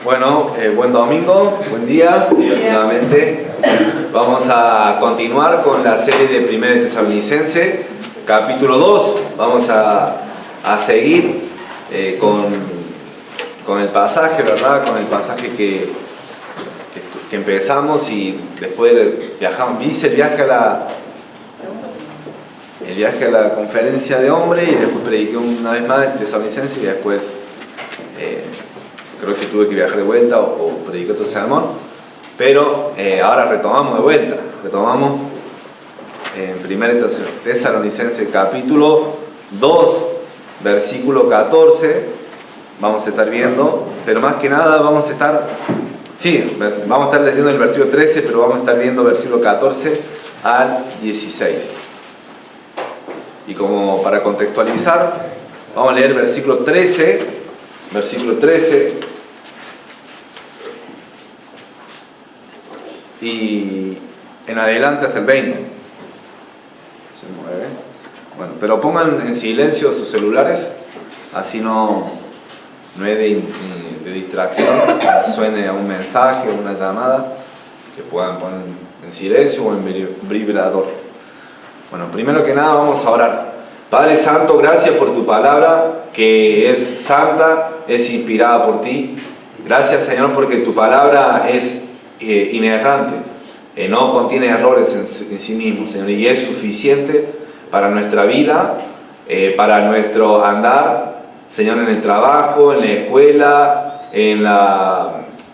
Bueno, buen domingo, buen día. Nuevamente vamos a continuar con la serie de 1 Tesalonicenses, capítulo 2. Vamos a seguir con el pasaje, ¿verdad? Con el pasaje que empezamos y después viajamos. Hice el viaje a la conferencia de hombres y después prediqué una vez más en Tesalonicenses y después creo que tuve que viajar de vuelta o prediqué otro sermón, pero ahora retomamos de vuelta, retomamos en 1 Tesalonicenses capítulo 2, versículo 14, vamos a estar viendo, pero más que nada vamos a estar leyendo el versículo 13, pero vamos a estar viendo versículo 14 al 16. Y como para contextualizar, vamos a leer versículo 13, y en adelante hasta el 20. Se mueve. Bueno, pero pongan en silencio sus celulares, así no es de distracción, suene a un mensaje o una llamada, que puedan poner en silencio o en vibrador. Bueno, primero que nada vamos a orar. Padre Santo, gracias por tu palabra, que es santa, es inspirada por ti. Gracias, Señor, porque tu palabra es inerrante, no contiene errores en sí mismo, Señor, y es suficiente para nuestra vida, para nuestro andar, Señor, en el trabajo, en la escuela, en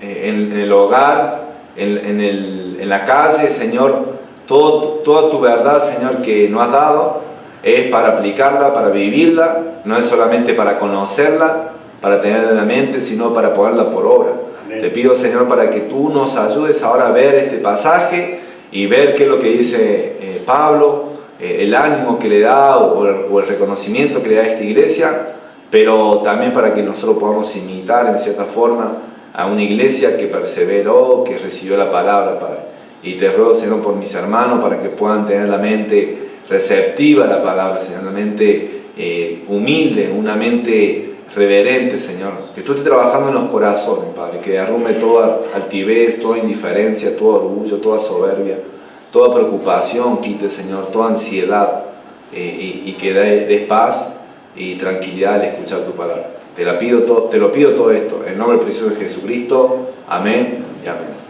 el hogar, en la calle, Señor. Toda tu verdad, Señor, que nos has dado es para aplicarla, para vivirla, no es solamente para conocerla, para tenerla en la mente, sino para ponerla por obra. Amén. Te pido, Señor, para que tú nos ayudes ahora a ver este pasaje y ver qué es lo que dice Pablo, el ánimo que le da o el reconocimiento que le da a esta iglesia, pero también para que nosotros podamos imitar en cierta forma a una iglesia que perseveró, que recibió la palabra, Padre. Y te ruego, Señor, por mis hermanos, para que puedan tener la mente receptiva a la palabra, Señor, una mente humilde, una mente reverente, Señor. Que tú estés trabajando en los corazones, Padre, que derrumbe toda altivez, toda indiferencia, todo orgullo, toda soberbia, toda preocupación, quite, Señor, toda ansiedad, y que des paz y tranquilidad al escuchar tu palabra. Te lo pido todo esto, en nombre precioso de Jesucristo. Amén y amén.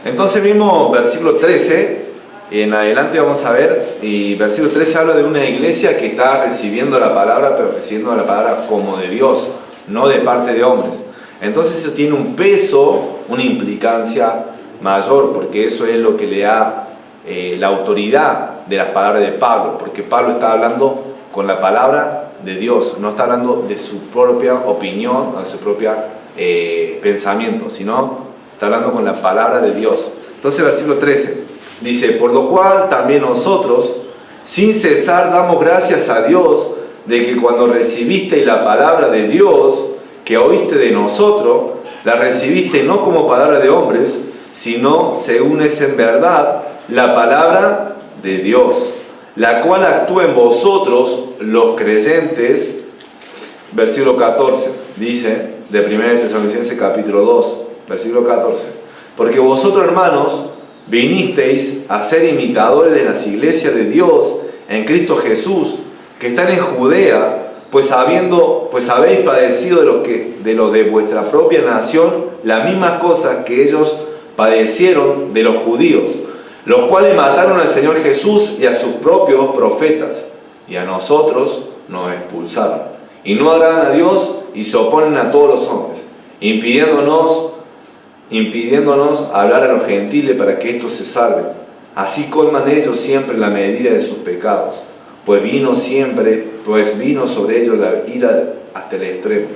Entonces vimos versículo 13, en adelante vamos a ver, y versículo 13 habla de una iglesia que está recibiendo la palabra, pero recibiendo la palabra como de Dios, no de parte de hombres. Entonces eso tiene un peso, una implicancia mayor, porque eso es lo que le da la autoridad de las palabras de Pablo, porque Pablo está hablando con la palabra de Dios, no está hablando de su propia opinión, de su propio pensamiento, sino está hablando con la palabra de Dios. Entonces versículo 13 dice: por lo cual también nosotros sin cesar damos gracias a Dios de que cuando recibisteis la palabra de Dios que oíste de nosotros, la recibiste no como palabra de hombres, sino según es en verdad la palabra de Dios, la cual actúa en vosotros los creyentes. Versículo 14 dice de 1 Tesalonicenses capítulo 2, versículo 14: porque vosotros, hermanos, vinisteis a ser imitadores de las iglesias de Dios en Cristo Jesús, que están en Judea, pues habéis padecido de lo de vuestra propia nación las mismas cosas que ellos padecieron de los judíos, los cuales mataron al Señor Jesús y a sus propios profetas, y a nosotros nos expulsaron, y no agradan a Dios y se oponen a todos los hombres, impidiéndonos hablar a los gentiles para que estos se salven. Así colman ellos siempre la medida de sus pecados, pues vino sobre ellos la ira hasta el extremo.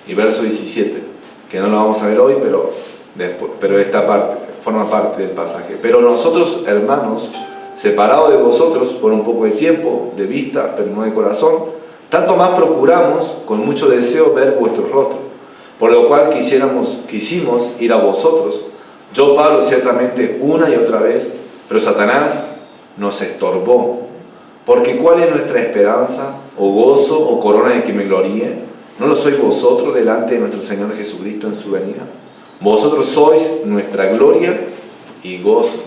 Y verso 17, que no lo vamos a ver hoy, pero esta parte forma parte del pasaje. Pero nosotros, hermanos, separados de vosotros por un poco de tiempo, de vista, pero no de corazón, tanto más procuramos con mucho deseo ver vuestro rostro, por lo cual quisimos ir a vosotros, yo Pablo ciertamente una y otra vez, pero Satanás nos estorbó. Porque ¿cuál es nuestra esperanza, o gozo, o corona de que me gloríe? ¿No lo sois vosotros delante de nuestro Señor Jesucristo en su venida? Vosotros sois nuestra gloria y gozo.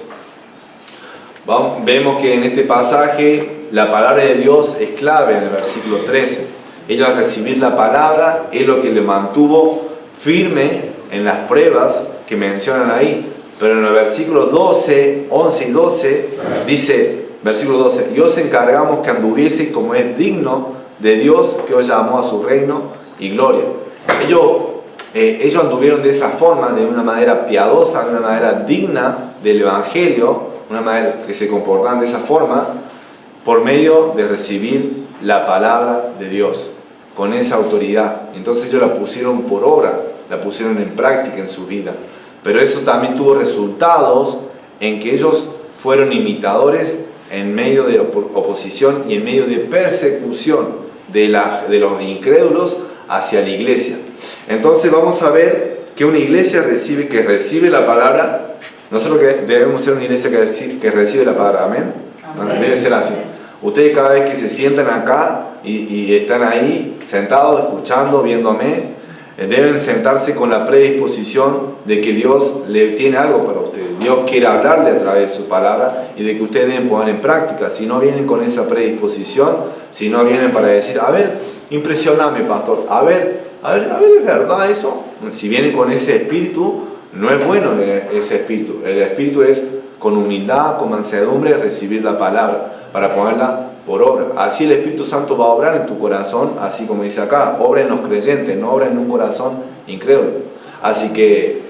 Vemos que en este pasaje la palabra de Dios es clave en el versículo 13. Ellos al recibir la palabra es lo que le mantuvo firme en las pruebas que mencionan ahí. Pero en el versículo 12, 11 y 12 dice, versículo 12, y os encargamos que anduvieseis como es digno de Dios que os llamó a su reino y gloria. Ellos anduvieron de esa forma, de una manera piadosa, de una manera digna del Evangelio, una manera que se comportaban de esa forma, por medio de recibir la palabra de Dios, con esa autoridad. Entonces ellos la pusieron por obra, la pusieron en práctica en su vida. Pero eso también tuvo resultados en que ellos fueron imitadores en medio de oposición y en medio de persecución de los incrédulos hacia la iglesia. Entonces vamos a ver que una iglesia que recibe la palabra, nosotros debemos ser una iglesia que recibe la palabra, amén. Debe ser así. Ustedes cada vez que se sientan acá y están ahí sentados, escuchando, viéndome, deben sentarse con la predisposición de que Dios le tiene algo para ustedes. Dios quiere hablarle a través de su palabra y de que ustedes deben poner en práctica. Si no vienen con esa predisposición, si no vienen para decir, a ver, impresioname, pastor, a ver, ¿es verdad eso? Si vienen con ese espíritu, no es bueno ese espíritu. El espíritu es con humildad, con mansedumbre, recibir la palabra para ponerla por obra. Así el Espíritu Santo va a obrar en tu corazón, así como dice acá, obra en los creyentes, no obra en un corazón incrédulo. Así que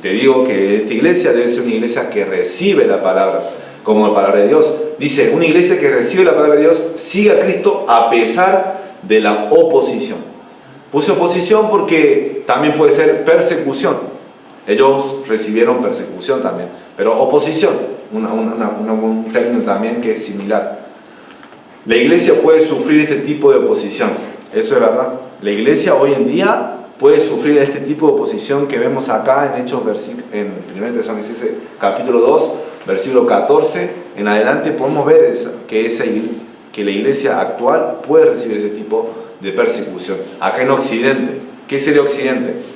te digo que esta iglesia debe ser una iglesia que recibe la palabra, como la palabra de Dios. Dice, una iglesia que recibe la palabra de Dios sigue a Cristo a pesar de la oposición. Puse oposición porque también puede ser persecución. Ellos recibieron persecución también, pero oposición, un término también que es similar. La iglesia puede sufrir este tipo de oposición, eso es verdad. La iglesia hoy en día puede sufrir este tipo de oposición que vemos acá en Hechos, en 1 Tesalonicenses capítulo 2, versículo 14, en adelante podemos ver que la iglesia actual puede recibir ese tipo de persecución. Acá en Occidente, ¿qué sería Occidente?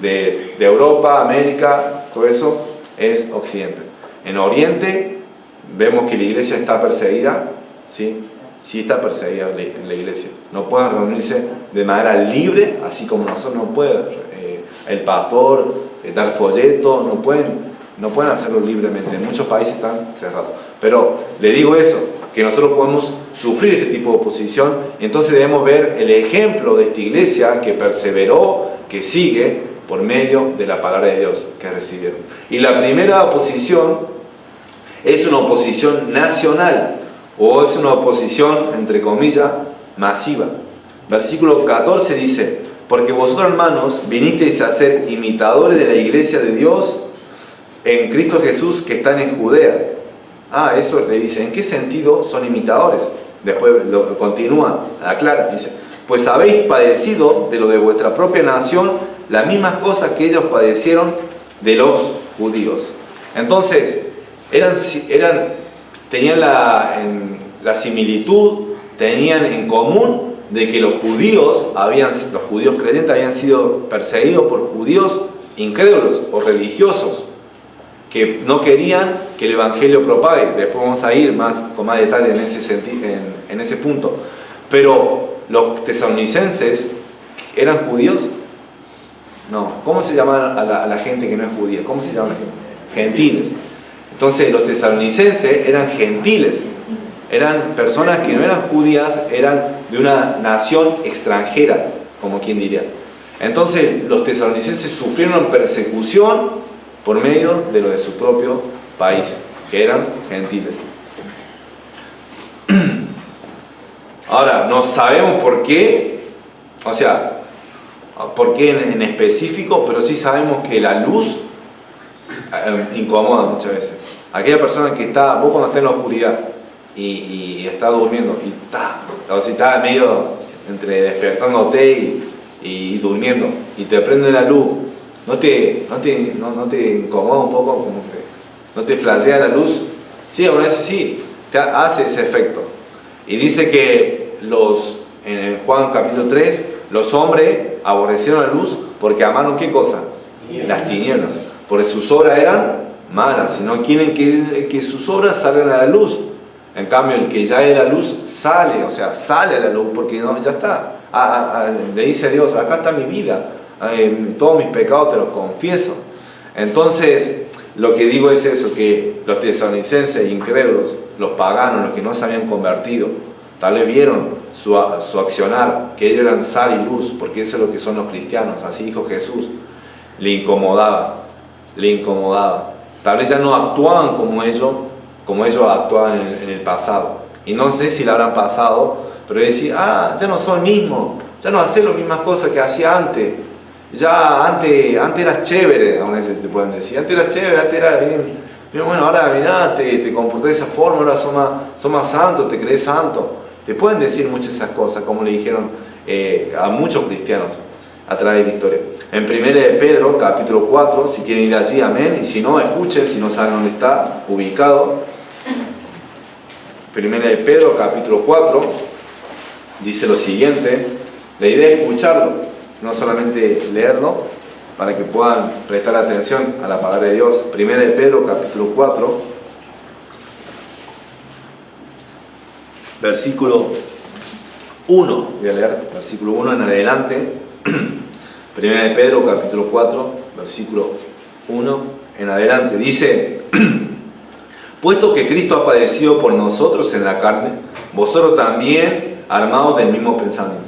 De Europa, América, todo eso es Occidente. En Oriente vemos que la iglesia está perseguida, ¿sí? Sí está perseguida en la iglesia. No pueden reunirse de manera libre, así como nosotros no puede el pastor dar folletos, no pueden hacerlo libremente. En muchos países están cerrados. Pero le digo eso, que nosotros podemos sufrir este tipo de oposición, entonces debemos ver el ejemplo de esta iglesia que perseveró, que sigue por medio de la palabra de Dios que recibieron. Y la primera oposición es una oposición nacional, o es una oposición, entre comillas, masiva. Versículo 14 dice, porque vosotros, hermanos, vinisteis a ser imitadores de la iglesia de Dios en Cristo Jesús que están en Judea. Eso le dice, ¿en qué sentido son imitadores? Después lo continúa, aclara, dice, pues habéis padecido de lo de vuestra propia nación las mismas cosas que ellos padecieron de los judíos. Entonces, tenían la similitud, tenían en común de que los judíos creyentes habían sido perseguidos por judíos incrédulos o religiosos que no querían que el evangelio propague. Después vamos a ir con más detalle en ese punto. Pero los tesalonicenses eran judíos. No, ¿cómo se llama a la gente que no es judía? ¿Cómo se llama la gente? Gentiles. Entonces los tesalonicenses eran gentiles, eran personas que no eran judías, eran de una nación extranjera, como quien diría. Entonces los tesalonicenses sufrieron persecución por medio de lo de su propio país, que eran gentiles. Ahora, no sabemos por qué, por qué en específico, pero sí sabemos que la luz incomoda muchas veces. Aquella persona que vos cuando estás en la oscuridad y estás durmiendo y está medio entre despertándote y durmiendo y te prende la luz, ¿no te incomoda un poco? Como que ¿no te flashea la luz? Sí, a veces sí, te hace ese efecto. Y dice que en Juan capítulo 3, Los hombres aborrecieron la luz porque amaron ¿qué cosa? Las tinieblas. Porque sus obras eran malas, y no quieren que sus obras salgan a la luz. En cambio, el que ya es la luz sale, o sea, sale a la luz porque no, ya está. Le dice a Dios, acá está mi vida, todos mis pecados te los confieso. Entonces, lo que digo es eso, que los tesalonicenses incrédulos, los paganos, los que no se habían convertido, tal vez vieron su accionar, que ellos eran sal y luz, porque eso es lo que son los cristianos, así dijo Jesús. Le incomodaba. Tal vez ya no actuaban como ellos actuaban en el pasado. Y no sé si la habrán pasado, pero decía, ya no son mismos, ya no hacen las mismas cosas que hacía antes. Ya antes eras chévere, a veces te pueden decir, antes eras chévere, antes eras bien bueno, ahora mirá, te comportás de esa forma, ahora sos más santo, te crees santo. Te pueden decir muchas esas cosas, como le dijeron a muchos cristianos a través de la historia. En 1 de Pedro, capítulo 4, si quieren ir allí, amén, y si no, escuchen, si no saben dónde está ubicado. 1 de Pedro, capítulo 4, dice lo siguiente. La idea es escucharlo, no solamente leerlo, para que puedan prestar atención a la palabra de Dios. 1 de Pedro, capítulo 4, versículo 1, voy a leer, versículo 1 en adelante. 1 de Pedro, capítulo 4, versículo 1 en adelante. Dice, puesto que Cristo ha padecido por nosotros en la carne, vosotros también armados del mismo pensamiento.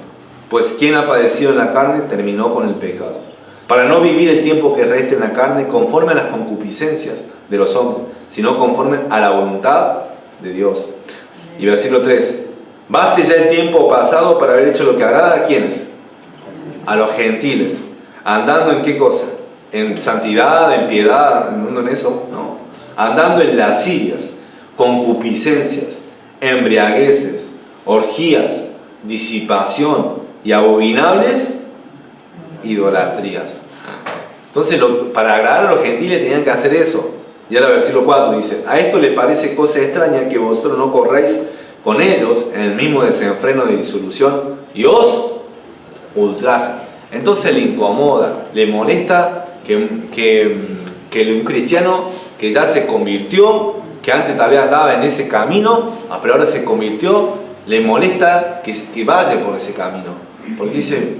Pues quien ha padecido en la carne terminó con el pecado, para no vivir el tiempo que resta en la carne conforme a las concupiscencias de los hombres, sino conforme a la voluntad de Dios. Y versículo 3, baste ya el tiempo pasado para haber hecho lo que agrada a ¿quiénes? A los gentiles, andando en qué cosa, en santidad, en piedad, andando en eso, no, andando en lascivias, concupiscencias, embriagueces, orgías, disipación y abominables idolatrías. Entonces, para agradar a los gentiles tenían que hacer eso. Y ahora versículo 4 dice, a esto le parece cosa extraña que vosotros no corráis con ellos en el mismo desenfreno de disolución y os ultraja. Entonces le incomoda, le molesta que un cristiano que ya se convirtió, que antes tal vez andaba en ese camino, pero ahora se convirtió, le molesta que vaya por ese camino. Porque dice,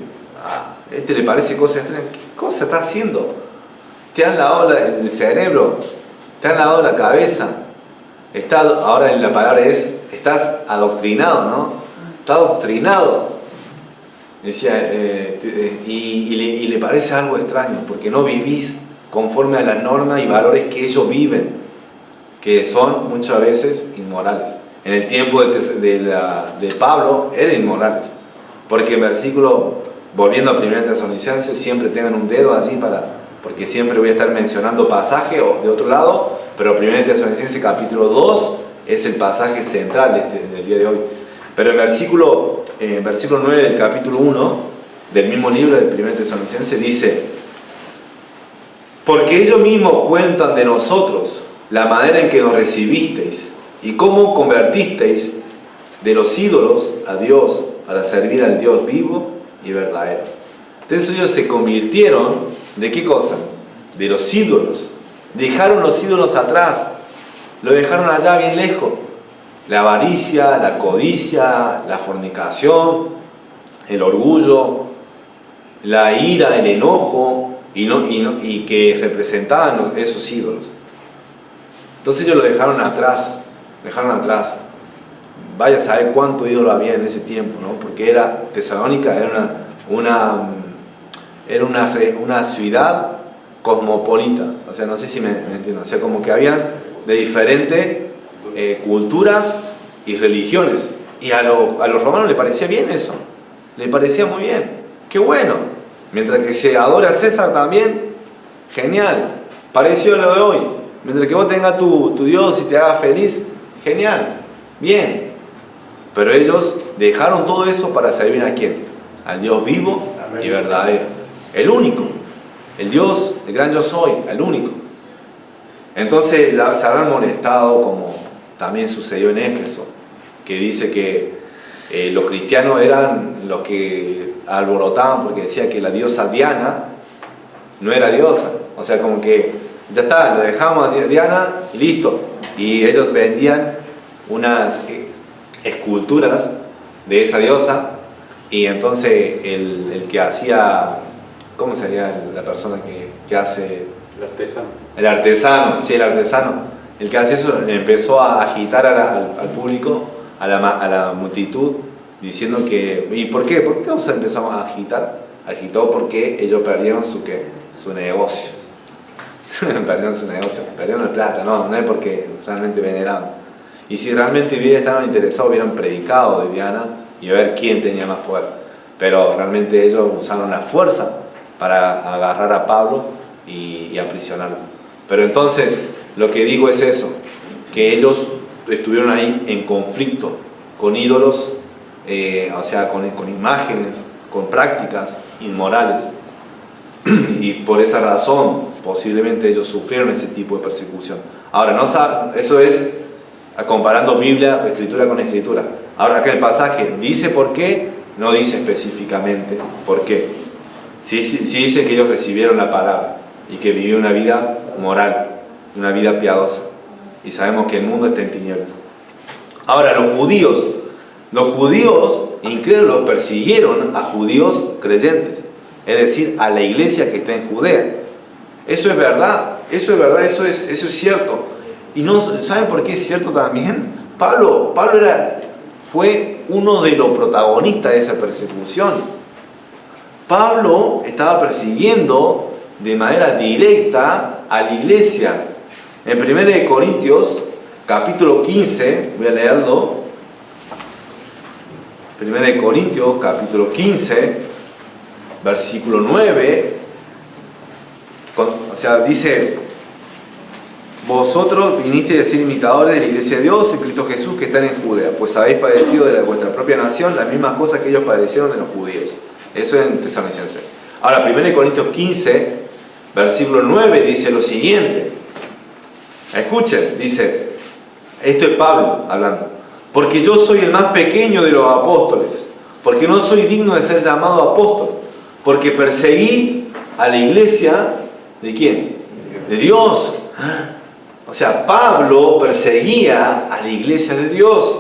este le parece cosa extraña. ¿Qué cosa está haciendo? Te han lavado el cerebro, te han lavado la cabeza. Ahora la palabra es, estás adoctrinado, ¿no? Está adoctrinado. Decía, y le parece algo extraño, porque no vivís conforme a las normas y valores que ellos viven, que son muchas veces inmorales. En el tiempo de Pablo eran inmorales, porque en versículo, volviendo a 1 Tesalonicenses, siempre tengan un dedo allí porque siempre voy a estar mencionando pasaje de otro lado, pero 1 Tesalonicenses capítulo 2 es el pasaje central del día de hoy. Pero en versículo 9 del capítulo 1 del mismo libro de 1 Tesalonicenses dice, porque ellos mismos cuentan de nosotros la manera en que nos recibisteis y cómo convertisteis de los ídolos a Dios para servir al Dios vivo y verdadero. Entonces ellos se convirtieron, ¿de qué cosa? De los ídolos. Dejaron los ídolos atrás, lo dejaron allá bien lejos. La avaricia, la codicia, la fornicación, el orgullo, la ira, el enojo, y que representaban esos ídolos. Entonces ellos lo dejaron atrás. Vaya a saber cuánto ídolo había en ese tiempo, ¿no? Porque Tesalónica era una ciudad cosmopolita. O sea, no sé si me entienden. O sea, como que habían de diferentes culturas y religiones. Y a los romanos les parecía bien eso. Les parecía muy bien. ¡Qué bueno! Mientras que se adora a César también, genial. Parecido a lo de hoy. Mientras que vos tengas tu Dios y te hagas feliz, genial. Bien. Pero ellos dejaron todo eso para servir ¿a quién? Al Dios vivo y verdadero. El único. El Dios, el gran yo soy, el único. Entonces se habrán molestado, como también sucedió en Éfeso, que dice que los cristianos eran los que alborotaban porque decía que la diosa Diana no era diosa. O sea, como que ya está, lo dejamos a Diana y listo. Y ellos vendían unas esculturas de esa diosa, y entonces el que hacía, ¿cómo sería la persona que hace? El artesano. El artesano, sí, el artesano. El que hace eso empezó a agitar al público, a la multitud, diciendo que... ¿Y por qué? ¿Por qué causa empezamos a agitar? Agitó porque ellos perdieron su negocio. Perdieron su negocio, perdieron la plata, no es porque realmente veneraban. Y si realmente estaban interesados, hubieran predicado de Diana y a ver quién tenía más poder. Pero realmente ellos usaron la fuerza para agarrar a Pablo y aprisionarlo. Pero entonces, lo que digo es eso, que ellos estuvieron ahí en conflicto con ídolos, o sea, con imágenes, con prácticas inmorales. Y por esa razón, posiblemente ellos sufrieron ese tipo de persecución. Ahora, eso es comparando Biblia, escritura con escritura. Ahora, acá el pasaje dice por qué, no dice específicamente por qué. Sí dice que ellos recibieron la palabra y que vivieron una vida moral, una vida piadosa. Y sabemos que el mundo está en tinieblas. Ahora, los judíos incrédulos persiguieron a judíos creyentes, es decir, a la iglesia que está en Judea. Eso es verdad, eso es cierto. Y no, ¿saben por qué es cierto también? Pablo fue uno de los protagonistas de esa persecución. Pablo estaba persiguiendo de manera directa a la iglesia. En 1 Corintios, capítulo 15, voy a leerlo. 1 Corintios, capítulo 15, versículo 9, dice: vosotros vinisteis a ser imitadores de la iglesia de Dios en Cristo Jesús que están en Judea, pues habéis padecido de vuestra propia nación las mismas cosas que ellos padecieron de los judíos. Eso es en Tesalonicenses. Ahora, 1 Corintios 15, versículo 9, dice lo siguiente. Escuchen, dice, esto es Pablo hablando: porque yo soy el más pequeño de los apóstoles, porque no soy digno de ser llamado apóstol, porque perseguí a la iglesia, ¿de quién? De Dios. O sea, Pablo perseguía a la iglesia de Dios.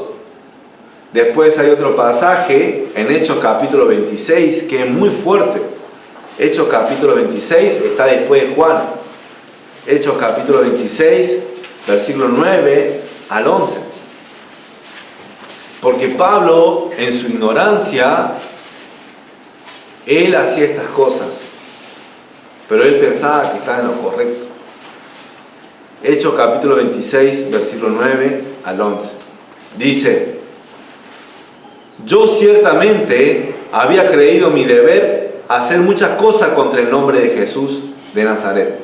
Después hay otro pasaje en Hechos capítulo 26 que es muy fuerte. Hechos capítulo 26 está después de Juan. Hechos capítulo 26, versículo 9 al 11. Porque Pablo, en su ignorancia, él hacía estas cosas, pero él pensaba que estaba en lo correcto. Hechos capítulo 26, versículo 9 al 11. Dice: yo ciertamente había creído mi deber hacer muchas cosas contra el nombre de Jesús de Nazaret.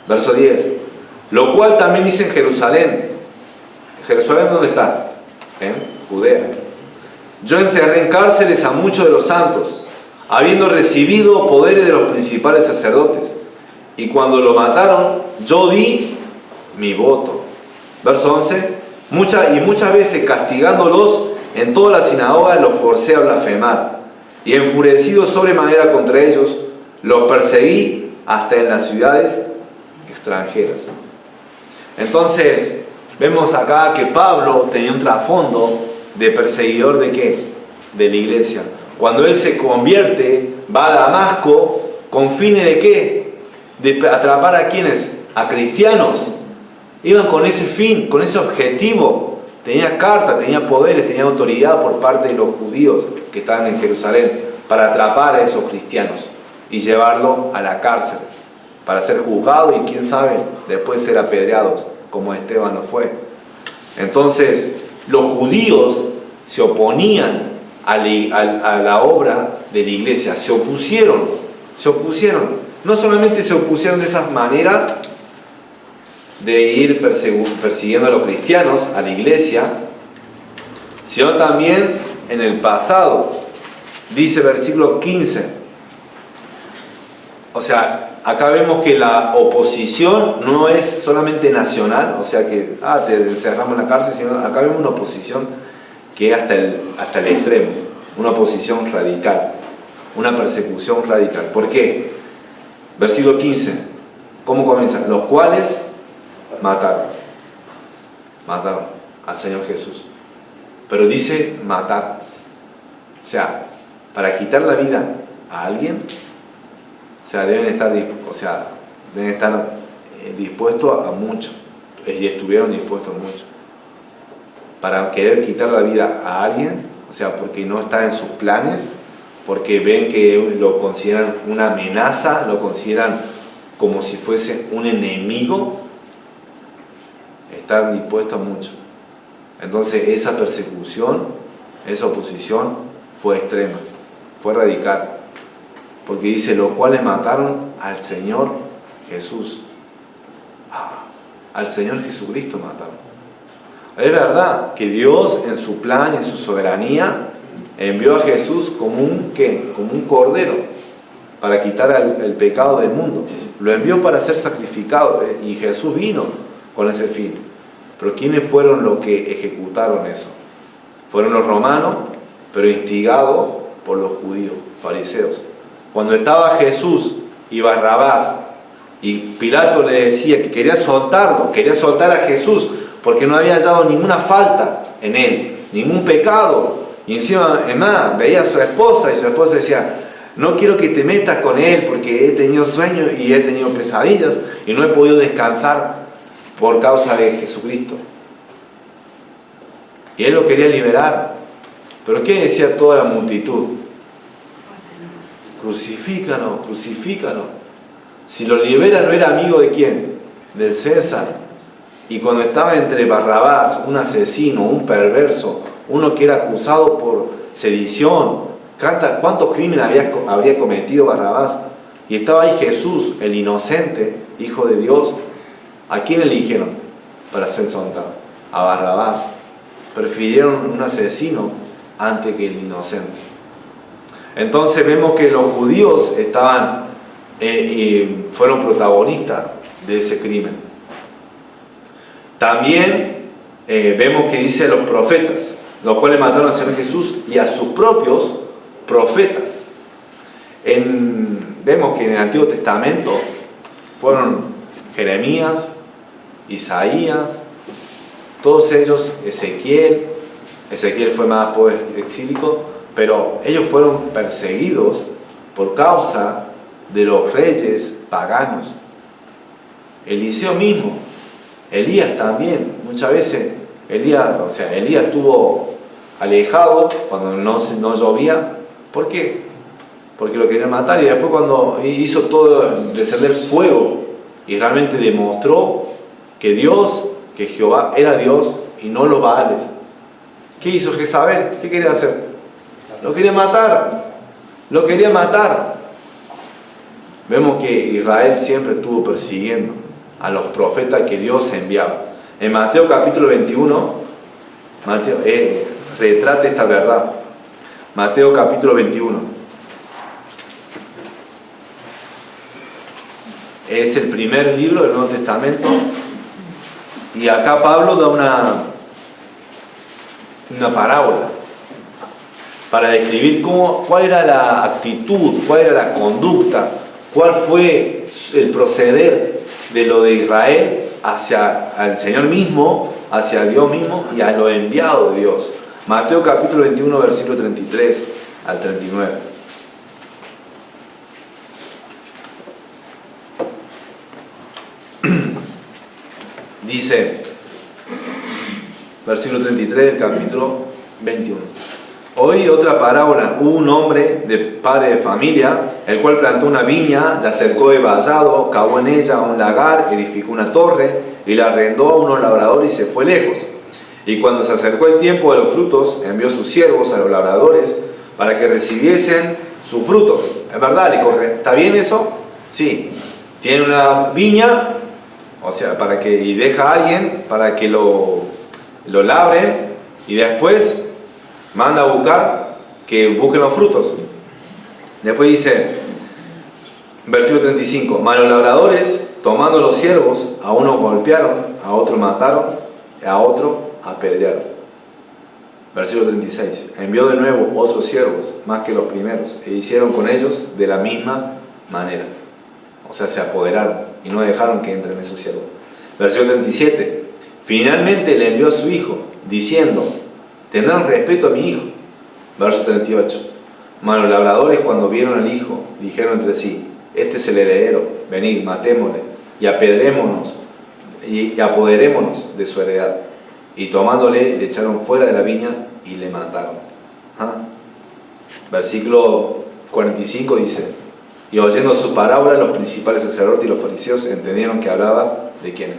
Verso 10. Lo cual también hice en Jerusalén. ¿Jerusalén dónde está? En Judea. Yo encerré en cárceles a muchos de los santos, habiendo recibido poderes de los principales sacerdotes. Y cuando lo mataron, yo di mi voto. Verso 11. Muchas veces castigándolos en toda la sinagoga los forcé a blasfemar. Y enfurecido sobremanera contra ellos, los perseguí hasta en las ciudades extranjeras. Entonces, vemos acá que Pablo tenía un trasfondo de perseguidor ¿de qué? De la iglesia. Cuando él se convierte, va a Damasco, ¿con fines de qué? De atrapar a quienes, a cristianos. Iban con ese fin, con ese objetivo. Tenía carta, tenía poderes, tenía autoridad por parte de los judíos que estaban en Jerusalén para atrapar a esos cristianos y llevarlo a la cárcel para ser juzgado y quién sabe, después ser apedreados, como Esteban lo fue. Entonces, los judíos se oponían a la obra de la iglesia, se opusieron. No solamente se opusieron de esa manera de ir persiguiendo a los cristianos, a la iglesia, sino también en el pasado. Dice versículo 15. O sea, acá vemos que la oposición no es solamente nacional, o sea que te encerramos en la cárcel, sino acá vemos una oposición que es hasta el extremo, una oposición radical, una persecución radical. ¿Por qué? Versículo 15, ¿cómo comienza? Los cuales mataron al Señor Jesús. Pero dice matar. O sea, para quitar la vida a alguien, o sea, deben estar dispuestos a mucho, y estuvieron dispuestos a mucho. Para querer quitar la vida a alguien, o sea, porque no está en sus planes, porque ven que lo consideran una amenaza, lo consideran como si fuese un enemigo, están dispuestos a mucho. Entonces esa persecución, esa oposición fue extrema, fue radical, porque dice, los cuales mataron al Señor Jesús. Al Señor Jesucristo mataron. Es verdad que Dios en su plan, en su soberanía, envió a Jesús como un cordero para quitar el pecado del mundo. Lo envió para ser sacrificado y Jesús vino con ese fin. Pero ¿quiénes fueron los que ejecutaron eso? Fueron los romanos, pero instigados por los judíos, fariseos. Cuando estaba Jesús y Barrabás, y Pilato le decía que quería soltarlo, quería soltar a Jesús, porque no había hallado ninguna falta en él, ningún pecado. Y encima, además, veía a su esposa, y su esposa decía, no quiero que te metas con él, porque he tenido sueños y he tenido pesadillas, y no he podido descansar por causa de Jesucristo. Y él lo quería liberar. Pero ¿qué decía toda la multitud? Crucifícalo, crucifícalo. Si lo libera, ¿no era amigo de quién? Del César. Y cuando estaba entre Barrabás, un asesino, un perverso, uno que era acusado por sedición, ¿cuántos crímenes habría cometido Barrabás? Y estaba ahí Jesús, el inocente, Hijo de Dios. ¿A quién eligieron para ser soltado? A Barrabás. Prefirieron un asesino antes que el inocente. Entonces vemos que los judíos fueron protagonistas de ese crimen. También vemos que dice a los profetas, los cuales mataron al Señor Jesús y a sus propios profetas. Vemos que en el Antiguo Testamento fueron Jeremías, Isaías, todos ellos, Ezequiel fue más exílico, pero ellos fueron perseguidos por causa de los reyes paganos. Eliseo mismo, Elías también, muchas veces Elías estuvo alejado cuando no llovía. ¿Por qué? Porque lo querían matar, y después cuando hizo todo descender fuego y realmente demostró que Jehová era Dios y no los Baales. ¿Qué hizo Jezabel? ¿Qué quería hacer? Lo quería matar. Vemos que Israel siempre estuvo persiguiendo a los profetas que Dios enviaba. En Mateo capítulo 21, retrata esta verdad. Mateo capítulo 21. Es el primer libro del Nuevo Testamento. Y acá Pablo da una parábola para describir cuál era la actitud, cuál era la conducta, cuál fue el proceder de lo de Israel hacia el Señor mismo, hacia Dios mismo y a los enviados de Dios. Mateo capítulo 21, versículo 33 al 39. Dice, versículo 33 del capítulo 21. Oí otra parábola. Hubo un hombre padre de familia, el cual plantó una viña, la cercó de vallado, cavó en ella un lagar, edificó una torre y la arrendó a unos labradores y se fue lejos. Y cuando se acercó el tiempo de los frutos, envió sus siervos a los labradores para que recibiesen sus frutos. ¿Es verdad? ¿Está bien eso? Sí. Tiene una viña, o sea, y deja a alguien para que lo labren, y después manda a busquen los frutos. Después dice, versículo 35, mas los labradores, tomando los siervos, a uno golpearon, a otro mataron, a otro apedrearon. Versículo 36. Envió de nuevo otros siervos, más que los primeros, e hicieron con ellos de la misma manera. O sea, se apoderaron y no dejaron que entren esos siervos. Versículo 37. Finalmente le envió a su hijo, diciendo: tendrán respeto a mi hijo. Verso 38. Mas los labradores, cuando vieron al hijo, dijeron entre sí: este es el heredero, venid, matémosle y apedrémonos y apoderémonos de su heredad. Y tomándole, le echaron fuera de la viña y le mataron. Versículo 45 dice: y oyendo su parábola, los principales sacerdotes y los fariseos entendieron que hablaba ¿de quién?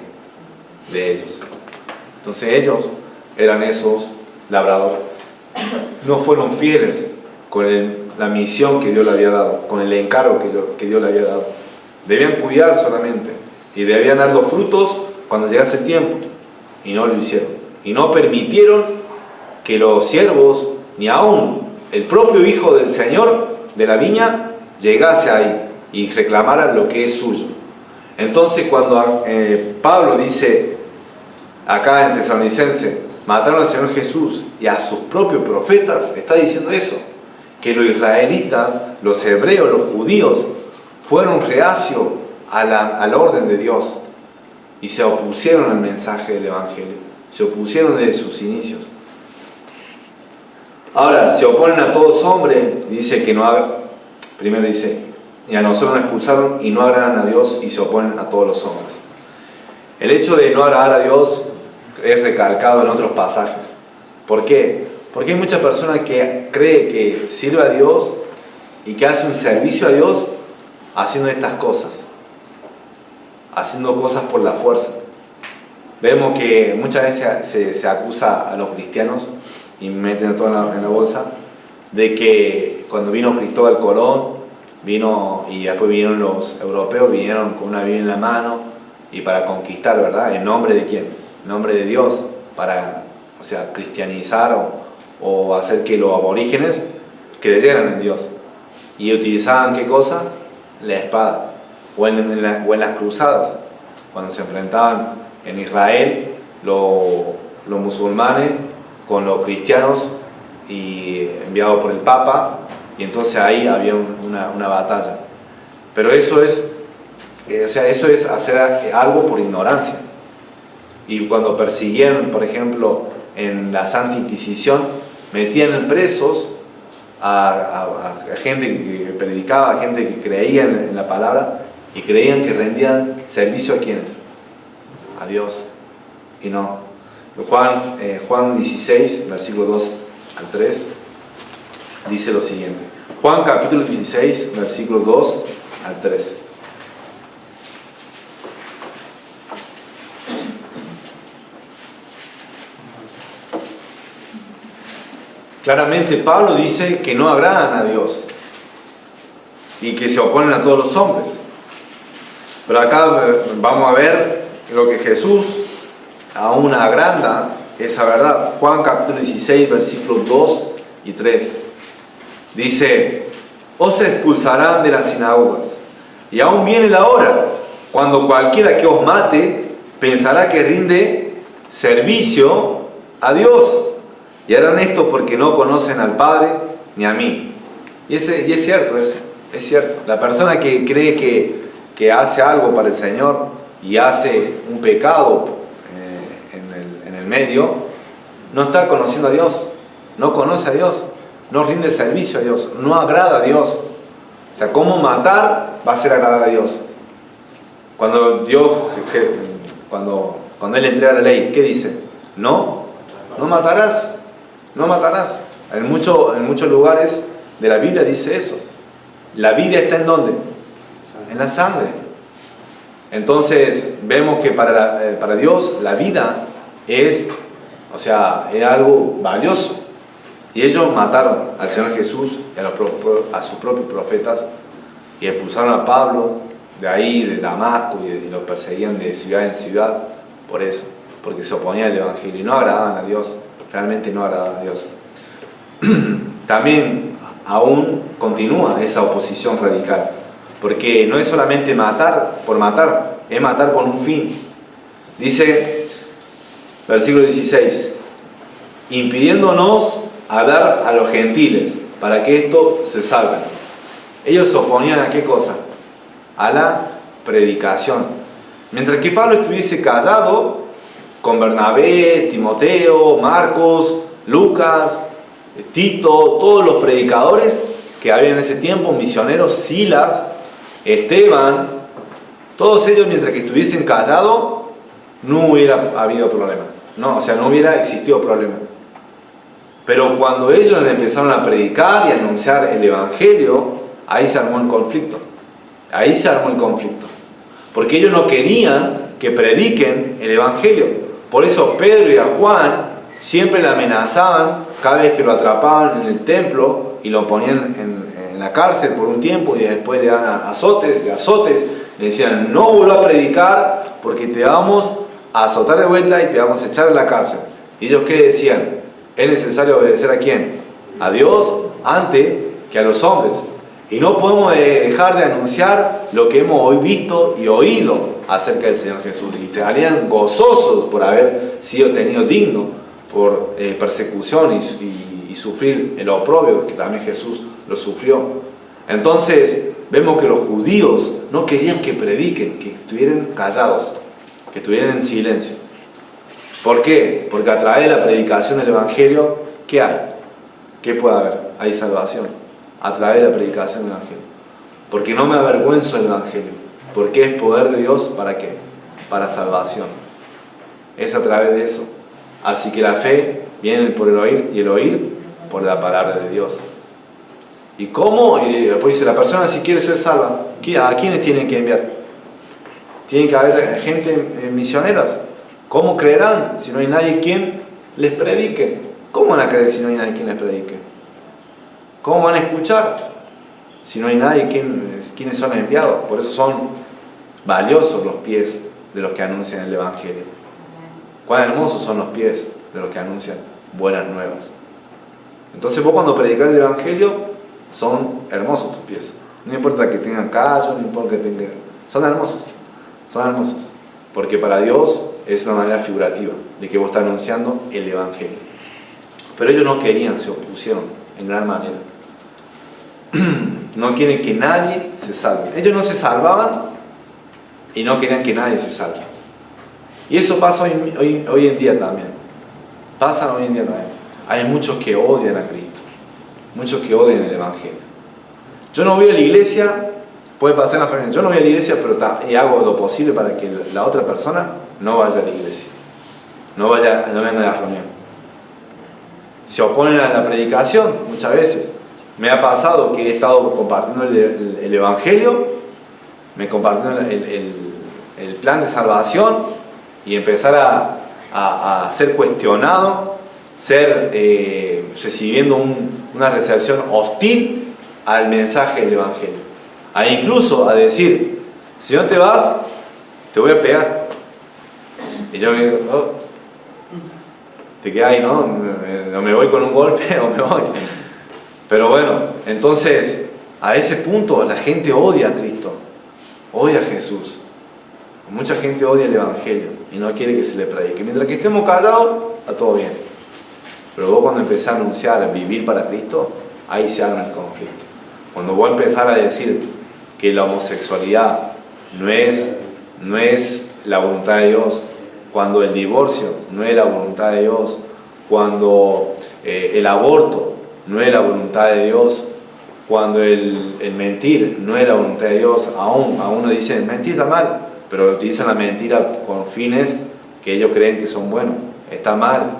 De ellos. Entonces ellos eran esos labradores. No fueron fieles con la misión que Dios le había dado, con el encargo que Dios le había dado. Debían cuidar solamente y debían dar los frutos cuando llegase el tiempo, y no lo hicieron. Y no permitieron que los siervos, ni aún el propio hijo del Señor de la viña, llegase ahí y reclamara lo que es suyo. Entonces cuando Pablo dice acá en Tesalonicense: mataron al Señor Jesús y a sus propios profetas, está diciendo eso, que los israelitas, los hebreos, los judíos fueron reacios a la orden de Dios y se opusieron al mensaje del Evangelio, se opusieron desde sus inicios. Ahora, se oponen a todos hombres, dice que no hagan, primero dice: y a nosotros nos expulsaron y no agradan a Dios, y se oponen a todos los hombres. El hecho de no agradar a Dios es recalcado en otros pasajes. ¿Por qué? Porque hay muchas personas que creen que sirve a Dios y que hace un servicio a Dios haciendo estas cosas, haciendo cosas por la fuerza. Vemos que muchas veces se acusa a los cristianos y meten todo en la bolsa de que cuando vino Cristóbal Colón, vino y después vinieron los europeos, vinieron con una Biblia en la mano y para conquistar, ¿verdad? ¿En nombre de quién? En nombre de Dios, para, o sea, cristianizar o hacer que los aborígenes creyeran en Dios. Y utilizaban, ¿qué cosa? La espada. O en las cruzadas, cuando se enfrentaban en Israel los musulmanes con los cristianos y enviados por el Papa, y entonces ahí había una batalla. Pero eso es hacer algo por ignorancia. Y cuando persiguieron, por ejemplo, en la Santa Inquisición, metían presos a gente que predicaba, a gente que creía en la palabra y creían que rendían servicio a ¿quiénes? A Dios. Y no. Juan 16, versículo 2 al 3, dice lo siguiente. Juan capítulo 16, versículo 2 al 3. Claramente Pablo dice que no agradan a Dios y que se oponen a todos los hombres. Pero acá vamos a ver lo que Jesús aún agranda esa verdad. Juan capítulo 16, versículos 2 y 3. Dice: os expulsarán de las sinagogas, y aún viene la hora cuando cualquiera que os mate pensará que rinde servicio a Dios. Y harán esto porque no conocen al Padre ni a mí. Y es cierto, es cierto. La persona que cree que hace algo para el Señor y hace un pecado en el medio, no está conociendo a Dios, no conoce a Dios, no rinde servicio a Dios, no agrada a Dios. O sea, ¿cómo matar va a ser agradar a Dios? Cuando Él entrega la ley, ¿qué dice? No matarás. No matarás. En muchos lugares de la Biblia dice eso. La vida está ¿en dónde? En la sangre. Entonces vemos que para Dios la vida es algo valioso. Y ellos mataron al Señor Jesús y a sus propios profetas y expulsaron a Pablo de ahí, de Damasco, y lo perseguían de ciudad en ciudad por eso, porque se oponían al Evangelio y no agradaban a Dios. Realmente no agrada a Dios. También aún continúa esa oposición radical, porque no es solamente matar por matar, es matar con un fin. Dice, versículo 16: impidiéndonos hablar a los gentiles para que esto se salven. Ellos se oponían a ¿qué cosa? A la predicación. Mientras que Pablo estuviese callado, con Bernabé, Timoteo, Marcos, Lucas, Tito, todos los predicadores que había en ese tiempo, misioneros, Silas, Esteban, todos ellos, mientras que estuviesen callados, no hubiera habido problema. No, o sea, no hubiera existido problema. Pero cuando ellos empezaron a predicar y a anunciar el Evangelio, ahí se armó el conflicto. Ahí se armó el conflicto. Porque ellos no querían que prediquen el Evangelio. Por eso Pedro y a Juan siempre le amenazaban cada vez que lo atrapaban en el templo y lo ponían en la cárcel por un tiempo y después le daban azotes. Le decían, no vuelvas a predicar porque te vamos a azotar de vuelta y te vamos a echar en la cárcel. ¿Y ellos qué decían? Es necesario obedecer ¿a quién? A Dios antes que a los hombres. Y no podemos dejar de anunciar lo que hemos hoy visto y oído acerca del Señor Jesús. Y se harían gozosos por haber sido tenidos dignos por persecución y sufrir el oprobio, que también Jesús lo sufrió. Entonces, vemos que los judíos no querían que prediquen, que estuvieran callados, que estuvieran en silencio. ¿Por qué? Porque a través de la predicación del Evangelio, ¿qué hay? ¿Qué puede haber? Hay salvación. A través de la predicación del Evangelio. Porque no me avergüenzo del Evangelio. Porque es poder de Dios, ¿para qué? Para salvación. Es a través de eso. Así que la fe viene por el oír y el oír por la palabra de Dios. ¿Y cómo? Y después dice, la persona si quiere ser salva, ¿a quiénes tienen que enviar? Tiene que haber gente misioneras. ¿Cómo creerán si no hay nadie quien les predique? ¿Cómo van a creer si no hay nadie quien les predique? ¿Cómo van a escuchar si no hay nadie quienes son enviados? Por eso son valiosos los pies de los que anuncian el Evangelio. Cuán hermosos son los pies de los que anuncian buenas nuevas. Entonces vos cuando predicas el Evangelio, son hermosos tus pies. No importa que tengan callo, no importa que tengan... Son hermosos. Son hermosos. Porque para Dios es una manera figurativa de que vos estás anunciando el Evangelio. Pero ellos no querían, se opusieron en gran manera. No quieren que nadie se salve. Ellos no se salvaban y no querían que nadie se salve. Y eso pasa hoy en día también. Pasa hoy en día también. Hay muchos que odian a Cristo. Muchos que odian el Evangelio. Yo no voy a la iglesia, puede pasar en la familia, yo no voy a la iglesia y hago lo posible para que la otra persona no vaya a la iglesia. No venga a la reunión. Se oponen a la predicación muchas veces. Me ha pasado que he estado compartiendo el Evangelio, me compartiendo el plan de salvación y empezar a ser cuestionado, recibiendo una recepción hostil al mensaje del Evangelio. Incluso a decir, si no te vas, te voy a pegar. Y yo me digo, te quedas ahí, ¿no? O me voy con un golpe o me voy. Pero bueno, entonces, a ese punto la gente odia a Cristo, odia a Jesús. Mucha gente odia el Evangelio y no quiere que se le predique. Mientras que estemos callados, está todo bien. Pero vos cuando empezás a anunciar, a vivir para Cristo, ahí se arma el conflicto. Cuando vos empezás a decir que la homosexualidad no es la voluntad de Dios, cuando el divorcio no es la voluntad de Dios, cuando el aborto no es la voluntad de Dios, cuando el mentir no es la voluntad de Dios, aún a uno dice, mentir está mal, pero utilizan la mentira con fines que ellos creen que son buenos, está mal.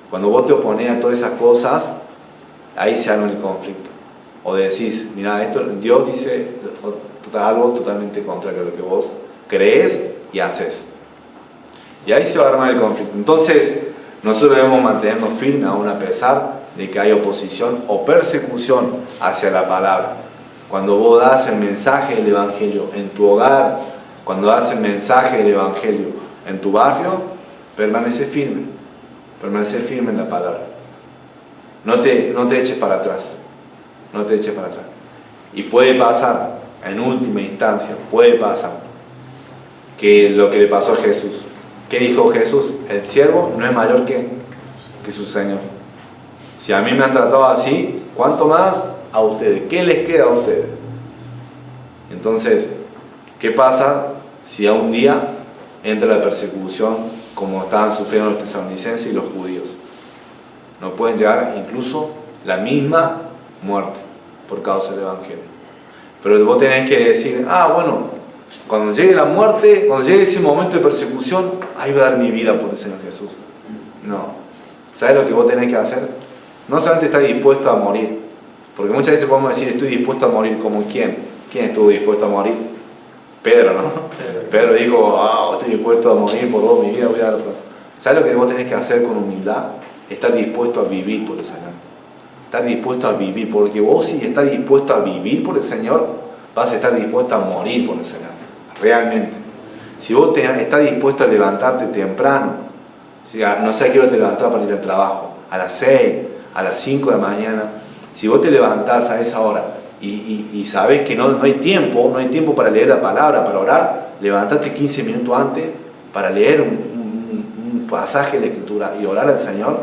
Cuando vos te opones a todas esas cosas, ahí se arma el conflicto. O decís, mira, Dios dice algo totalmente contrario a lo que vos crees y haces. Y ahí se va a armar el conflicto. Entonces, nosotros debemos mantenernos firmes aún a pesar de que hay oposición o persecución hacia la palabra. Cuando vos das el mensaje del Evangelio en tu hogar, cuando das el mensaje del Evangelio en tu barrio, permanece firme en la palabra. No te eches para atrás. No te eches para atrás. Y puede pasar, en última instancia, puede pasar que lo que le pasó a Jesús. ¿Qué dijo Jesús? El siervo no es mayor que que su Señor. Si a mí me han tratado así, ¿cuánto más a ustedes? ¿Qué les queda a ustedes? Entonces, ¿qué pasa si a un día entra la persecución como estaban sufriendo los tesalonicenses y los judíos? No pueden llegar incluso la misma muerte por causa del Evangelio. Pero vos tenés que decir, bueno, cuando llegue la muerte, cuando llegue ese momento de persecución, ahí voy a dar mi vida por el Señor Jesús. No. ¿Sabes lo que vos tenés que hacer? No solamente estar dispuesto a morir, porque muchas veces podemos decir, estoy dispuesto a morir, ¿como quién? ¿Quién estuvo dispuesto a morir? Pedro, ¿no? Pedro dijo, estoy dispuesto a morir por vos, mi vida voy a dar. ¿Sabes lo que vos tenés que hacer con humildad? Estar dispuesto a vivir por el Señor. Estar dispuesto a vivir, porque vos si estás dispuesto a vivir por el Señor, vas a estar dispuesto a morir por el Señor, realmente. Si vos estás dispuesto a levantarte temprano, no sé a qué hora te levantás para ir al trabajo, a las 6, a las 5 de la mañana, si vos te levantás a esa hora y sabés que no hay tiempo para leer la palabra, para orar, levantate 15 minutos antes para leer un pasaje de la Escritura y orar al Señor.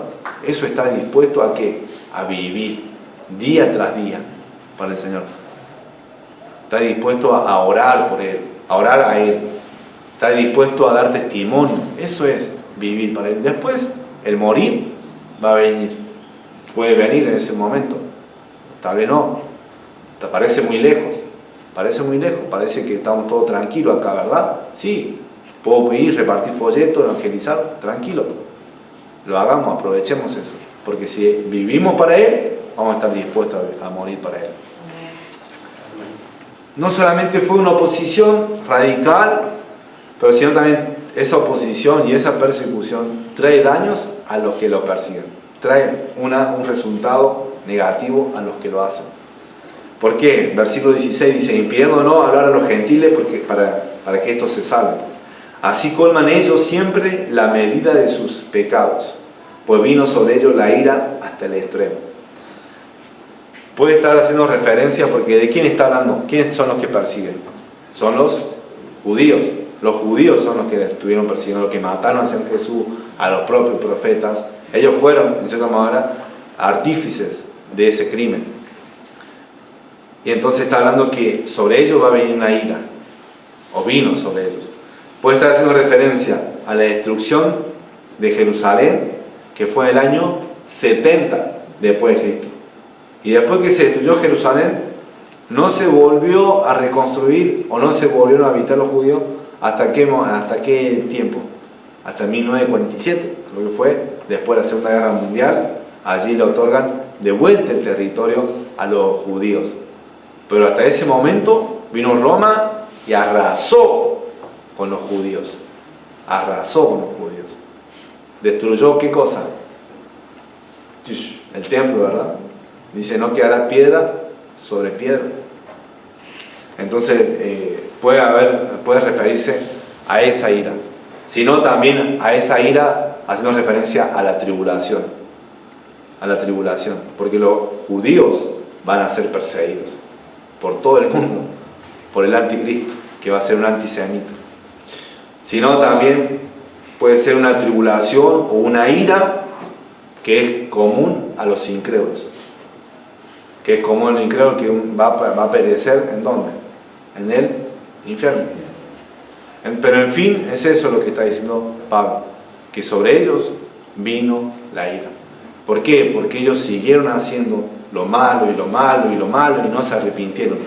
Eso está dispuesto a ¿qué? A vivir día tras día para el Señor. Está dispuesto a orar por Él, a orar a Él. Está dispuesto a dar testimonio. Eso es vivir para Él. Después, el morir va a venir. Puede venir en ese momento. Tal vez no. Te parece muy lejos. Parece que estamos todos tranquilos acá, ¿verdad? Sí. Puedo ir, repartir folletos, evangelizar. Tranquilo. Lo hagamos, aprovechemos eso. Porque si vivimos para Él, vamos a estar dispuestos a morir para Él. No solamente fue una oposición radical, pero sino también esa oposición y esa persecución trae daños a los que lo persiguen. Trae un resultado negativo a los que lo hacen. ¿Por qué? Versículo 16 dice, impidiéndonos hablar a los gentiles para que estos se salven. Así colman ellos siempre la medida de sus pecados, pues vino sobre ellos la ira hasta el extremo. Puede estar haciendo referencia porque ¿de quién está hablando? ¿Quiénes son los que persiguen? Son los judíos. Los judíos son los que estuvieron persiguiendo, los que mataron al Señor Jesús, a los propios profetas. Ellos fueron, en cierta manera, artífices de ese crimen. Y entonces está hablando que sobre ellos va a venir una ira, o vino sobre ellos. Puede estar haciendo referencia a la destrucción de Jerusalén, que fue en el año 70 después de Cristo. Y después que se destruyó Jerusalén, no se volvió a reconstruir o no se volvieron a habitar los judíos hasta qué tiempo, hasta 1947, lo que fue después de la Segunda Guerra Mundial. Allí le otorgan de vuelta el territorio a los judíos. Pero hasta ese momento vino Roma y arrasó con los judíos. Arrasó con los judíos. ¿Destruyó qué cosa? El templo, ¿verdad? Dice, no quedará piedra sobre piedra. Entonces, puede referirse a esa ira. Sino también a esa ira haciendo referencia a la tribulación. A la tribulación. Porque los judíos van a ser perseguidos por todo el mundo, por el anticristo, que va a ser un antisemita. Sino también puede ser una tribulación o una ira que es común a los incrédulos. Que es común a los incrédulos, que va a perecer, ¿en dónde? En el infierno. Pero en fin, es eso lo que está diciendo Pablo, que sobre ellos vino la ira. ¿Por qué? Porque ellos siguieron haciendo lo malo y lo malo y lo malo y no se arrepintieron.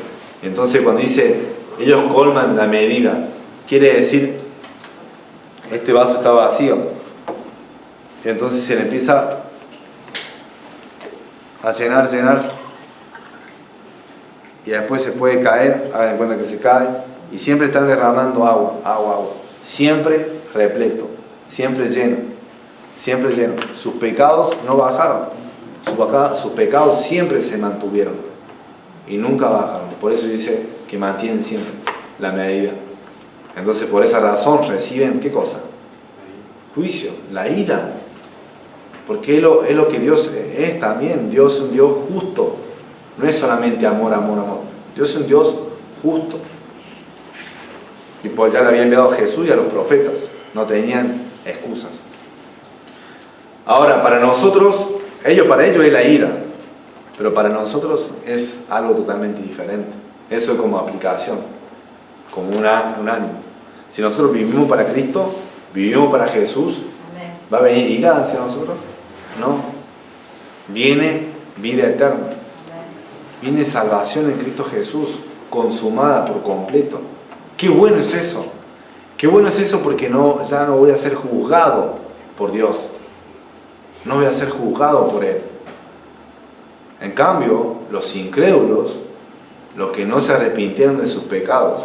Entonces cuando dice, ellos colman la medida, quiere decir, este vaso está vacío. Y entonces se le empieza a llenar. Y después se puede caer, hagan cuenta que se cae, y siempre están derramando agua. Siempre repleto, siempre lleno. Sus pecados no bajaron. Sus pecados siempre se mantuvieron y nunca bajaron. Por eso dice que mantienen siempre la medida. Entonces por esa razón reciben, ¿qué cosa? Juicio, la ira. Porque es lo que Dios es también. Dios es un Dios justo. No es solamente amor. Dios es un Dios justo. Y pues ya le había enviado a Jesús y a los profetas. No tenían excusas. Ahora, para nosotros, para ellos es la ira, pero para nosotros es algo totalmente diferente. Eso es como aplicación, como un ánimo. Si nosotros vivimos para Cristo, vivimos para Jesús, Amén. ¿va a venir ira hacia nosotros? No. Viene vida eterna. Amén. Viene salvación en Cristo Jesús, consumada por completo. Qué bueno es eso. Qué bueno es eso porque ya no voy a ser juzgado por Dios. No voy a ser juzgado por Él. En cambio, los incrédulos, los que no se arrepintieron de sus pecados,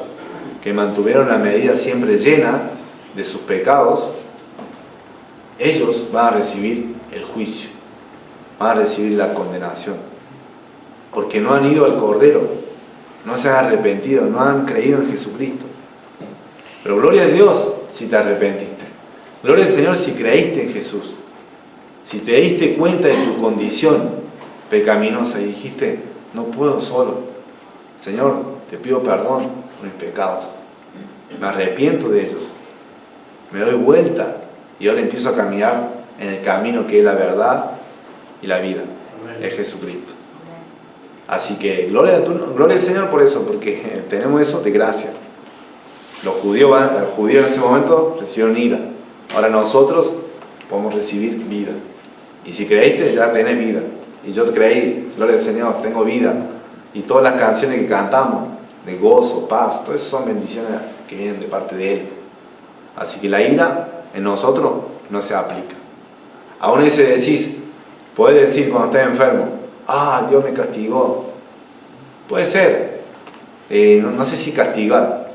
que mantuvieron la medida siempre llena de sus pecados, ellos van a recibir el juicio, van a recibir la condenación, porque no han ido al Cordero, no se han arrepentido, no han creído en Jesucristo. Pero gloria a Dios si te arrepentiste, gloria al Señor si creíste en Jesús, si te diste cuenta de tu condición pecaminosa y dijiste, no puedo solo, Señor, te pido perdón por mis pecados, me arrepiento de ellos, me doy vuelta y ahora empiezo a caminar en el camino que es la verdad y la vida, es Jesucristo. Así que gloria al Señor por eso, porque tenemos eso de gracia. Los judíos en ese momento recibieron ira, ahora nosotros podemos recibir vida. Y si creíste, ya tenés vida. Y yo creí, gloria al Señor, tengo vida. Y todas las canciones que cantamos, de gozo, paz, todas esas son bendiciones que vienen de parte de Él. Así que la ira en nosotros no se aplica. Aún ese decís, podés decir cuando estés enfermo, Dios me castigó. Puede ser, no sé si castigar.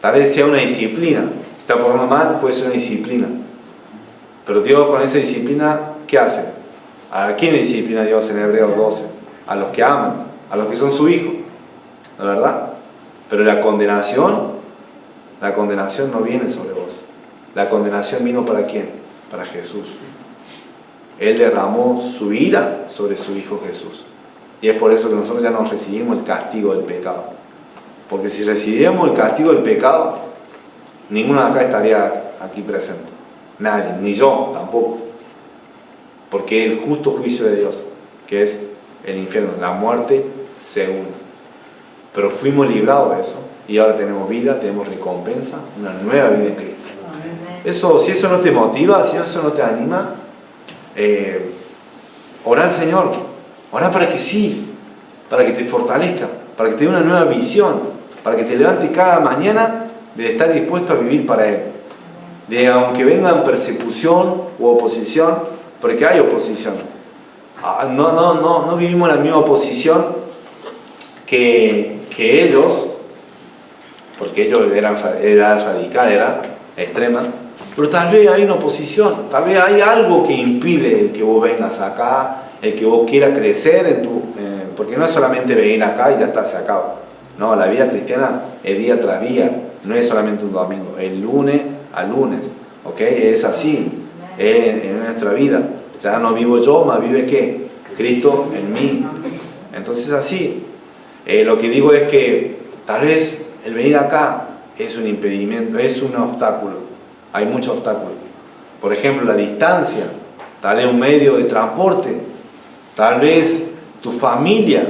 Tal vez sea una disciplina. Si está portando mal, puede ser una disciplina. Pero Dios con esa disciplina, ¿qué hace? ¿A quién disciplina Dios en Hebreos 12? A los que aman, a los que son su hijo, ¿no es verdad? Pero la condenación no viene sobre vos. La condenación vino ¿para quién? Para Jesús. Él derramó su ira sobre su Hijo Jesús. Y es por eso que nosotros ya no recibimos el castigo del pecado. Porque si recibiéramos el castigo del pecado, ninguno de acá estaría aquí presente. Nadie, ni yo tampoco. Porque el justo juicio de Dios, que es el infierno, la muerte segunda. Pero fuimos librados de eso. Y ahora tenemos vida, tenemos recompensa, una nueva vida en Cristo. Eso, si eso no te motiva, si eso no te anima, orá al Señor. Orá para que sí, para que te fortalezca, para que te dé una nueva visión, para que te levante cada mañana de estar dispuesto a vivir para Él. De aunque vengan persecución u oposición, porque hay oposición. No vivimos la misma oposición que ellos, porque ellos era radical, era extrema, pero tal vez hay una oposición, tal vez hay algo que impide el que vos vengas acá, el que vos quieras crecer porque no es solamente venir acá y ya está, se acaba. No, la vida cristiana es día tras día, no es solamente un domingo, es lunes a lunes, ¿ok? Es así, es en nuestra vida. Ya no vivo yo, más vive ¿qué? Cristo en mí. Entonces así, lo que digo es que tal vez el venir acá es un impedimento, es un obstáculo. Hay muchos obstáculos. Por ejemplo, la distancia, tal vez un medio de transporte, tal vez tu familia.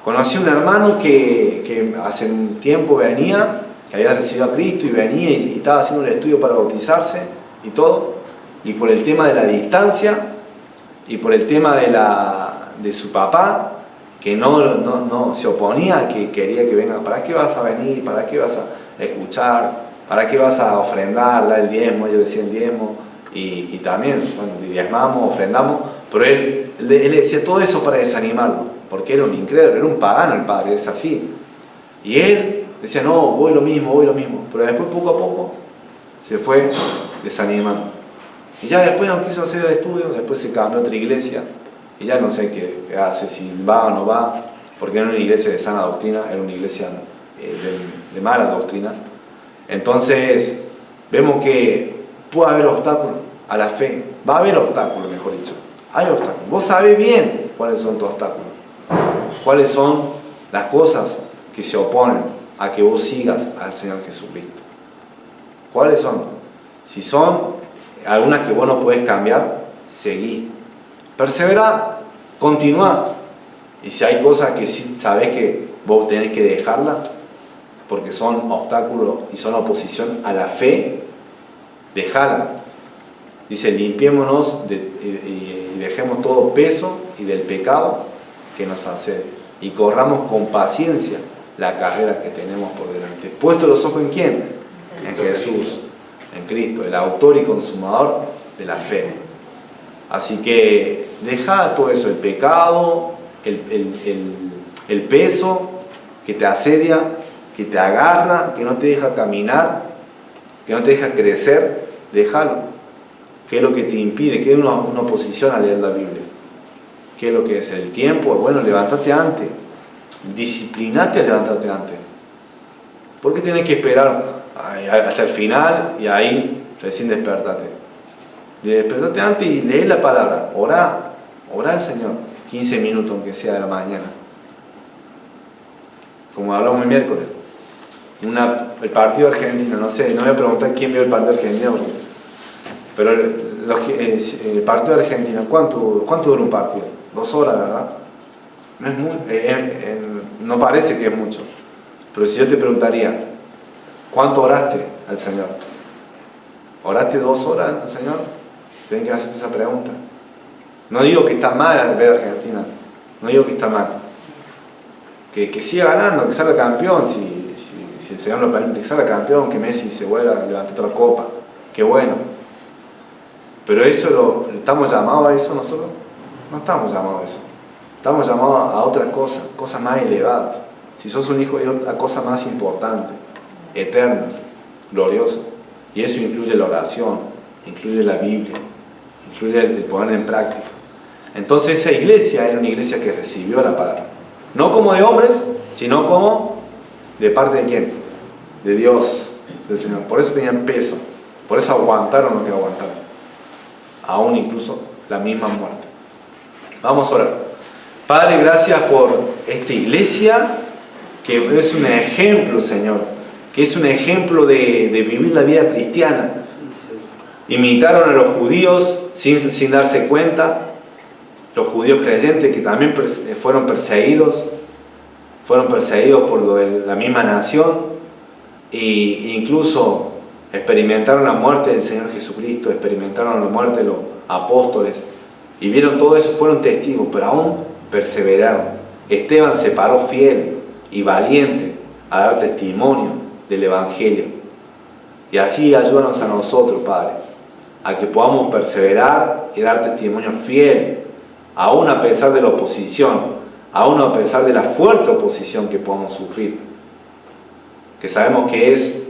Conocí a un hermano que hace un tiempo venía, que había recibido a Cristo y venía y estaba haciendo el estudio para bautizarse y todo. Y por el tema de la distancia y por el tema de su papá, que no se oponía, que quería que venga. ¿Para qué vas a venir? ¿Para qué vas a escuchar? ¿Para qué vas a ofrendar? Dar el diezmo, ellos decían diezmo. Y también, bueno, diezmamos, ofrendamos. Pero él decía todo eso para desanimarlo, porque era un incrédulo, era un pagano el padre, es así. Y él decía, no, voy lo mismo. Pero después, poco a poco, se fue desanimando. Y ya después no quiso hacer el estudio, después se cambió a otra iglesia. Y ya no sé qué hace, si va o no va, porque era una iglesia de sana doctrina, era una iglesia de mala doctrina. Entonces, vemos que puede haber obstáculos a la fe. Va a haber obstáculos, mejor dicho. Hay obstáculos. Vos sabés bien cuáles son tus obstáculos. Cuáles son las cosas que se oponen a que vos sigas al Señor Jesucristo. ¿Cuáles son? Si son algunas que vos no podés cambiar, seguí. Persevera, continúa. Y si hay cosas que sí sabes que vos tenés que dejarlas, porque son obstáculos y son oposición a la fe, dejala. Dice, limpiémonos y dejemos todo peso y del pecado que nos hace. Y corramos con paciencia la carrera que tenemos por delante. ¿Puesto los ojos en quién? En Jesús, en Cristo, el autor y consumador de la fe. Así que deja todo eso, el pecado, el peso que te asedia, que te agarra, que no te deja caminar, que no te deja crecer, déjalo. ¿Qué es lo que te impide? ¿Qué es una oposición a leer la Biblia? ¿Qué es lo que es el tiempo? Bueno, levántate antes. Disciplinate a levantarte antes. ¿Por qué tienes que esperar hasta el final y ahí recién despertate? Despertate antes y lee la palabra. Orá al Señor. 15 minutos, aunque sea de la mañana. Como hablamos el miércoles. El partido de Argentina, no sé, no voy a preguntar quién vio el partido de Argentina, pero el partido de Argentina, ¿cuánto dura un partido? 2 horas, ¿verdad? No es muy, no parece que es mucho. Pero si yo te preguntaría, ¿cuánto oraste al Señor? ¿Oraste 2 horas al Señor? Tienen que hacerte esa pregunta. No digo que está mal ver a Argentina, no digo que está mal. Que siga ganando, que salga campeón, si el Señor lo permite, que salga campeón, que Messi se vuelva, levante otra copa, qué bueno. Pero eso ¿estamos llamados a eso nosotros? No estamos llamados a eso. Estamos llamados a otras cosas más elevadas. Si sos un hijo de Dios, a cosas más importantes, eternas, gloriosas. Y eso incluye la oración, incluye la Biblia, incluye el poner en práctica. Entonces esa iglesia era una iglesia que recibió la palabra. No como de hombres, sino como de parte de quién? De Dios, del Señor. Por eso tenían peso, por eso aguantaron lo que aguantaron. Aún incluso la misma muerte. Vamos a orar. Padre, gracias por esta iglesia que es un ejemplo, Señor, que es un ejemplo de vivir la vida cristiana. Imitaron a los judíos sin darse cuenta, los judíos creyentes que también fueron perseguidos por la misma nación e incluso experimentaron la muerte del Señor Jesucristo, experimentaron la muerte de los apóstoles y vieron todo eso, fueron testigos, pero aún perseveraron. Esteban se paró fiel y valiente a dar testimonio del Evangelio. Y así ayúdanos a nosotros, Padre, a que podamos perseverar y dar testimonio fiel, aún a pesar de la oposición, aún a pesar de la fuerte oposición que podamos sufrir, que sabemos que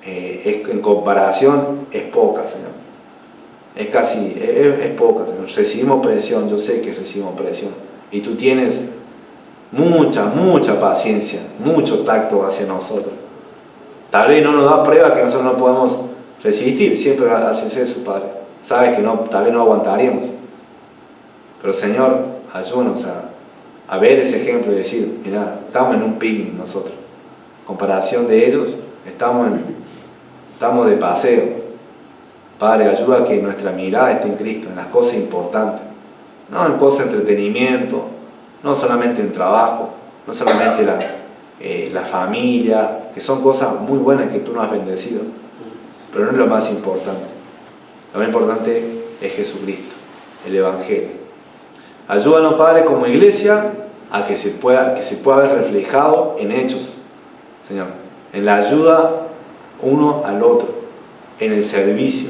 en comparación es poca, Señor. Es poca, Señor. Recibimos presión, yo sé que recibimos presión. Y tú tienes mucha paciencia, mucho tacto hacia nosotros. Tal vez no nos da prueba que nosotros no podemos resistir, siempre haces eso, Padre. Sabes que tal vez no aguantaríamos. Pero Señor, ayúdanos a ver ese ejemplo y decir, mira, estamos en un picnic nosotros. En comparación de ellos, estamos de paseo. Padre, ayuda a que nuestra mirada esté en Cristo, en las cosas importantes. No en cosas de entretenimiento, no solamente en trabajo, no solamente la familia, que son cosas muy buenas que tú nos has bendecido. Pero no es lo más importante. Lo más importante es Jesucristo, el Evangelio. Ayúdanos, Padre, como iglesia, a que se pueda ver reflejado en hechos, Señor, en la ayuda uno al otro, en el servicio,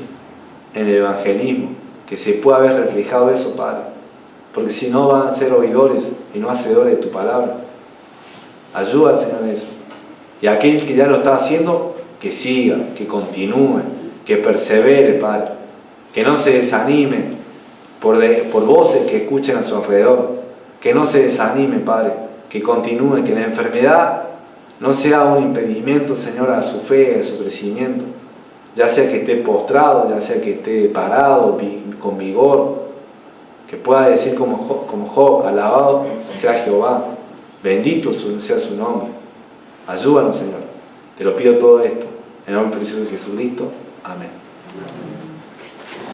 en el evangelismo, que se pueda ver reflejado eso, Padre, porque si no van a ser oidores y no hacedores de tu palabra. Ayuda, Señor, en eso. Y aquel que ya lo está haciendo, que siga, que continúe, que persevere, Padre, que no se desanime por voces que escuchen a su alrededor, que no se desanime, Padre, que continúe, que la enfermedad no sea un impedimento, Señor, a su fe, a su crecimiento, ya sea que esté postrado, ya sea que esté parado, con vigor, que pueda decir como Job, alabado sea Jehová, bendito sea su nombre. Ayúdanos, Señor. Te lo pido todo esto, en el nombre precioso de Jesucristo. Amén.